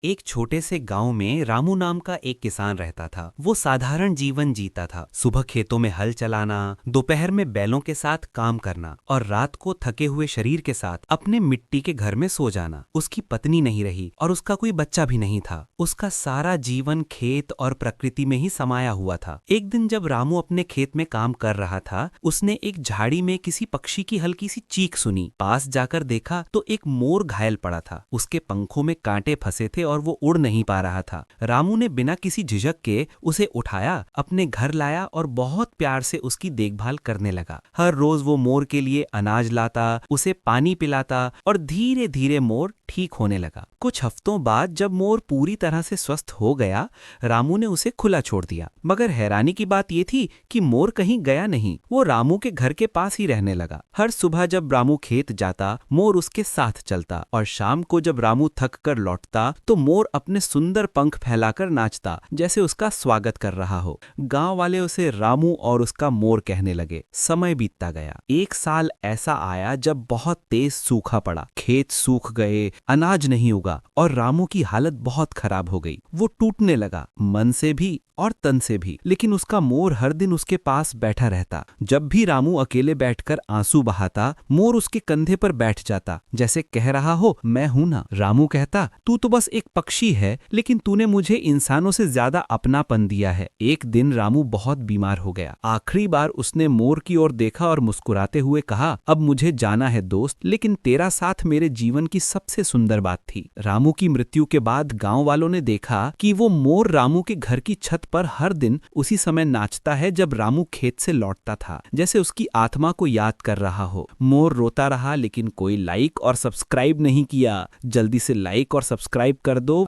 एक छोटे से गांव में रामू नाम का एक किसान रहता था। वो साधारण जीवन जीता था। सुबह खेतों में हल चलाना, दोपहर में बैलों के साथ काम करना और रात को थके हुए शरीर के साथ अपने मिट्टी के घर में सो जाना। उसकी पत्नी नहीं रही और उसका कोई बच्चा भी नहीं था। उसका सारा जीवन खेत और प्रकृति में ही समाया हुआ था। एक दिन जब रामू अपने खेत में काम कर रहा था, उसने एक झाड़ी में किसी पक्षी की हल्की सी चीख सुनी। पास जाकर देखा तो एक मोर घायल पड़ा था। उसके पंखों में कांटे फंसे थे और वो उड़ नहीं पा रहा था। रामू ने बिना किसी झिझक के उसे उठाया, अपने घर लाया और बहुत प्यार से उसकी देखभाल करने लगा। हर रोज वो मोर के लिए अनाज लाता, उसे पानी पिलाता और धीरे धीरे मोर ठीक होने लगा। कुछ हफ्तों बाद जब मोर पूरी तरह से स्वस्थ हो गया, रामू ने उसे खुला छोड़ दिया। मगर हैरानी की बात यह थी कि मोर कहीं गया नहीं। वो रामू के घर के पास ही रहने लगा। हर सुबह जब रामू खेत जाता, मोर उसके साथ चलता और शाम को जब रामू थक कर लौटता तो मोर अपने सुंदर पंख फैलाकर नाचता, जैसे उसका स्वागत कर रहा हो। गांव वाले उसे रामू और उसका मोर कहने लगे। समय बीतता गया। एक साल ऐसा आया जब बहुत तेज सूखा पड़ा। खेत सूख गए, अनाज नहीं उगा और रामू की हालत बहुत खराब हो गई। वो टूटने लगा, मन से भी और तन से भी। लेकिन उसका मोर हर दिन उसके पास बैठा रहता। जब भी रामू अकेले बैठकर आंसू बहाता, मोर उसके कंधे पर बैठ जाता, जैसे कह रहा हो, मैं हूं ना। रामू कहता, तू तो बस एक पक्षी है, लेकिन तूने मुझे इंसानों से ज्यादा अपनापन दिया है। एक दिन रामू बहुत बीमार हो गया। आखिरी बार उसने मोर की ओर देखा और मुस्कुराते हुए कहा, अब मुझे जाना है दोस्त, लेकिन तेरा साथ मेरे जीवन की सबसे सुंदर बात थी। रामू की मृत्यु के बाद गांव वालों ने देखा कि वो मोर रामू के घर की छत पर हर दिन उसी समय नाचता है जब रामू खेत से लौटता था, जैसे उसकी आत्मा को याद कर रहा हो। मोर रोता रहा, लेकिन कोई लाइक और सब्सक्राइब नहीं किया। जल्दी से लाइक और सब्सक्राइब कर दो।